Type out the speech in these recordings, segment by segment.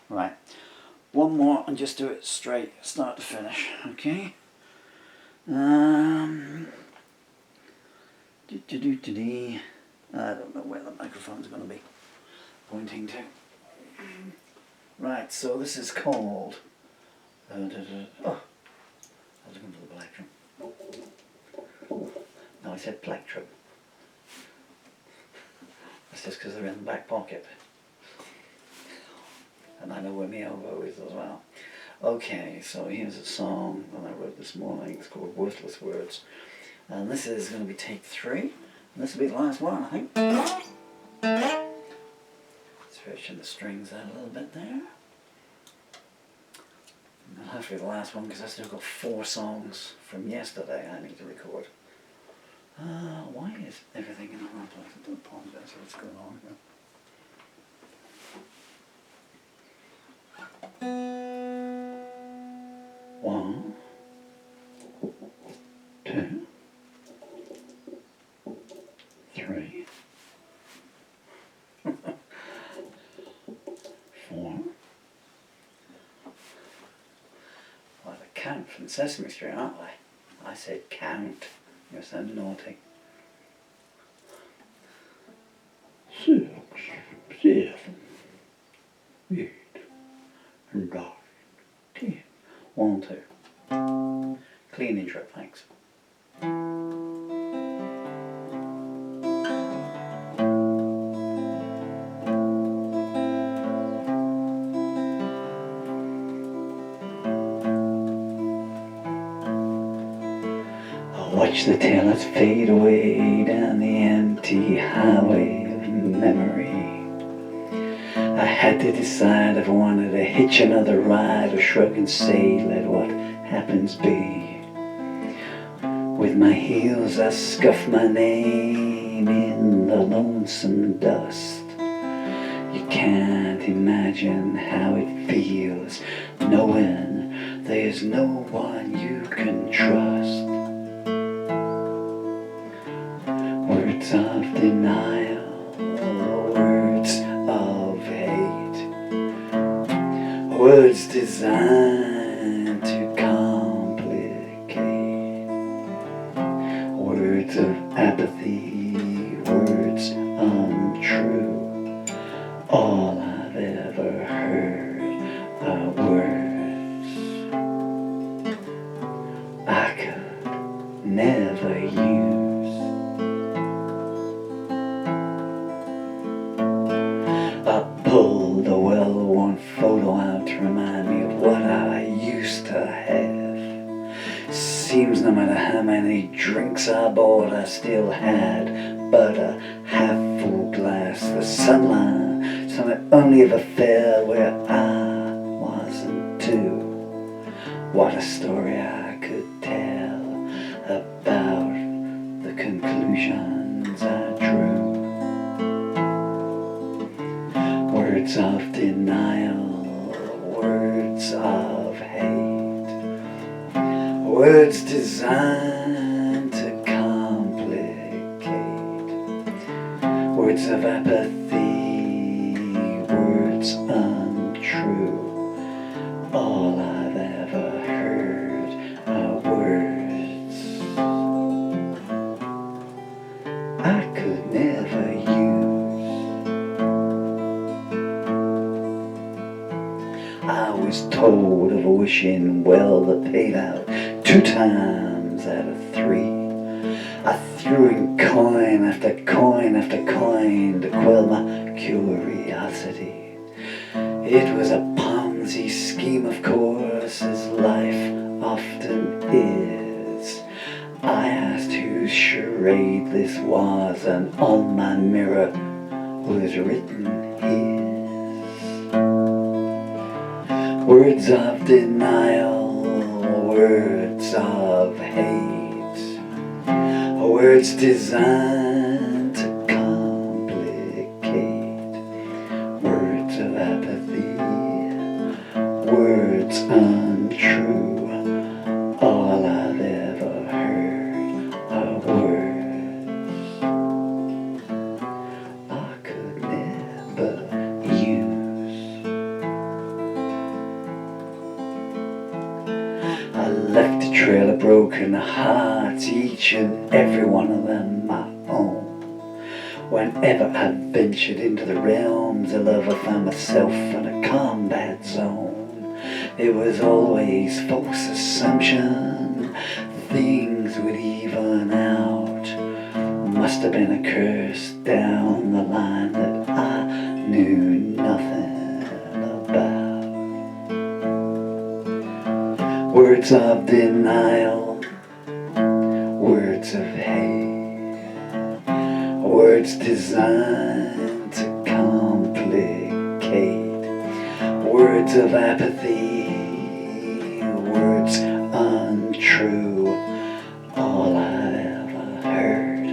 Right. One more and just do it straight, start to finish. Okay. I don't know where the microphone's going to be pointing to. Right, so this is called... Oh, I was looking for the plectrum. No, I said plectrum. That's just because they're in the back pocket. And I know where my elbow is as well. Okay, so here's a song that I wrote this morning. It's called Worthless Words. And this is going to be take 3. And this will be the last one, I think. Stretching the strings out a little bit there. And that'll have to be the last one because I still got 4 songs from yesterday I need to record. Why is everything in the wrong place? I do apologize for what's going on here. One, 2, 3, 4. Well, the count from Sesame Street, aren't I? I said count. You're so naughty. 6, 7, 8, 9, 10. 1, 2. Clean intro, thanks. Watch the taillights fade away down the empty highway of memory. I had to decide if I wanted to hitch another ride or shrug and say, let what happens be. With my heels I scuff my name in the lonesome dust. You can't imagine how it feels knowing there's no one you can trust. Words of denial, words of hate, words designed to complicate, words of apathy, words untrue. All I've ever heard are words I could never use. Pulled a well-worn photo out to remind me of what I used to have. Seems no matter how many drinks I bought, I still had but a half-full glass. The sunlight, something only ever fell where I wasn't too. What a story I could tell about the conclusions I drew. Words of denial, words of hate, words designed to complicate, words of apathy, words untrue. All I've ever heard are words I could never use. I was told of a wishing well that paid out 2 times out of 3. I threw in coin after coin after coin to quell my curiosity. It was a Ponzi scheme, of course, as life often is. I asked whose charade this was, and on my mirror was written his. Words of denial, words of hate, words designed to complicate, words of apathy, words untrue. All I've ever heard are words I could never use. trail of broken hearts, each and every one of them my own. Whenever I ventured into the realms of love, I found myself in a combat zone. It was always false assumption, things would even out. Must have been a curse down the line that I knew nothing about. Words of denial, words of hate, words designed to complicate, words of apathy, words untrue. All I ever heard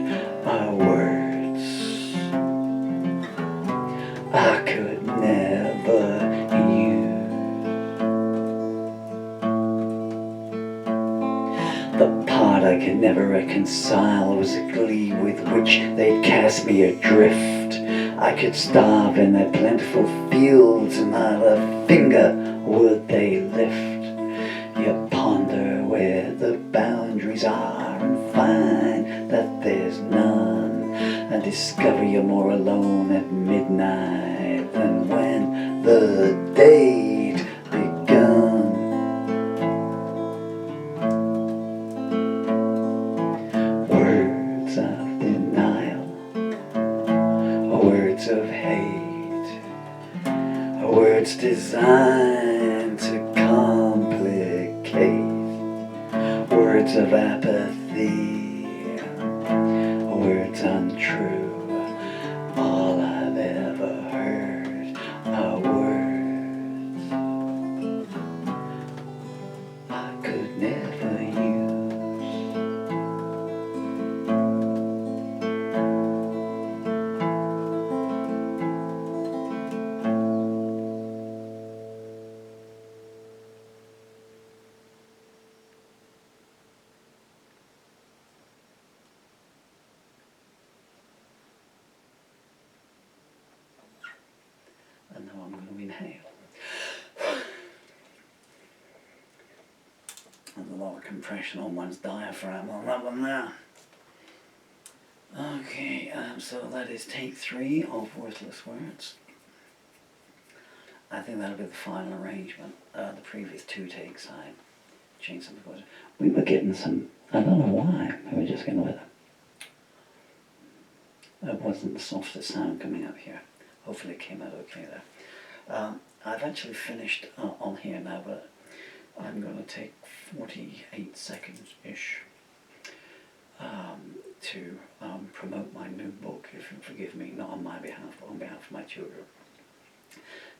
are words I could never use. The part I could never reconcile was the glee with which they'd cast me adrift. I could starve in their plentiful fields, and not a finger would they lift. You ponder where the boundaries are and find that there's none, and discover you're more alone at midnight than when the day'd begun. Words of denial, words of hate, words designed to complicate, words of apathy, words untrue. All I've ever heard are words I could never use. And now I'm going to inhale. And a lot of compression on one's diaphragm on that one there. Okay, so that is take 3 of Worthless Words. I think that'll be the final arrangement. The previous 2 takes I changed some because we were getting some, I don't know why, we were just getting with it. It wasn't the softest sound coming out here. Hopefully it came out okay there. I've actually finished on here now, but I'm going to take 48 seconds-ish to promote my new book, if you forgive me, not on my behalf, but on behalf of my children.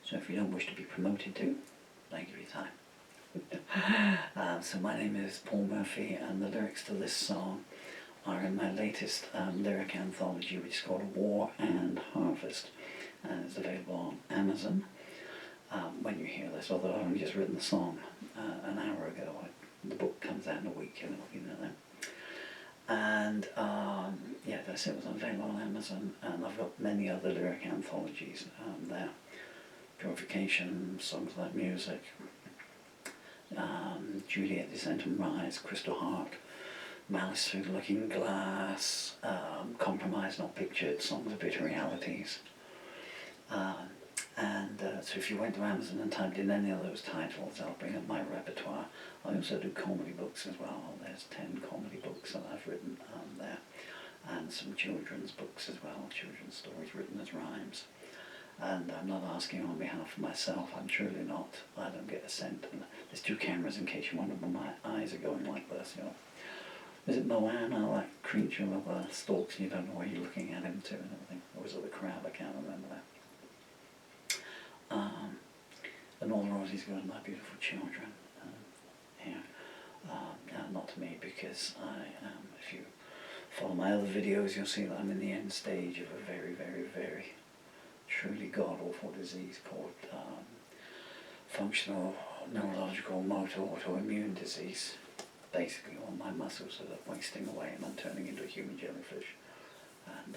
So if you don't wish to be promoted to, thank you for your time. So my name is Paul Murphy, and the lyrics to this song are in my latest lyric anthology, which is called War and Harvest, and it's available on Amazon. When you hear this, although I've only just written the song an hour ago, the book comes out in a week, and it'll be there. And yeah, that's it. Was available on Amazon, and I've got many other lyric anthologies there. Purification, Songs Like Music, Juliette, Descent and Rise, Crystal Heart, Malice Through the Looking Glass, Compromise Not Pictured, Songs of Bitter Realities. So if you went to Amazon and typed in any of those titles, I'll bring up my repertoire. I also do comedy books as well. There's 10 comedy books that I've written there, and some children's books as well, children's stories written as rhymes. And I'm not asking on behalf of myself, I'm truly not. I don't get a cent. And there's 2 cameras in case you wonder why my eyes are going like this, you know. Is it Moana, that creature with stalks and you don't know where you're looking at him to and everything? Or was it the crab? I can't remember that. And all the roses go to my beautiful children. Here. Not to me, because if you follow my other videos, you'll see that I'm in the end stage of a very, very, very truly god-awful disease called functional neurological motor autoimmune disease. Basically all my muscles are wasting away and I'm turning into a human jellyfish. And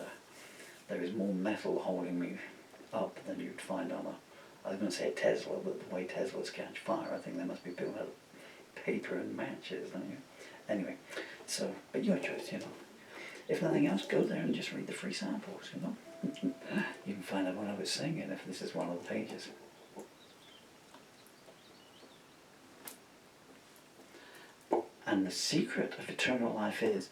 there is more metal holding me up than you'd find on a, I was going to say a Tesla, but the way Teslas catch fire, I think they must be built out of paper and matches, don't you? Anyway, so, but your choice, you know. If nothing else, go there and just read the free samples, you know. You can find out what I was singing if this is one of the pages. And the secret of eternal life is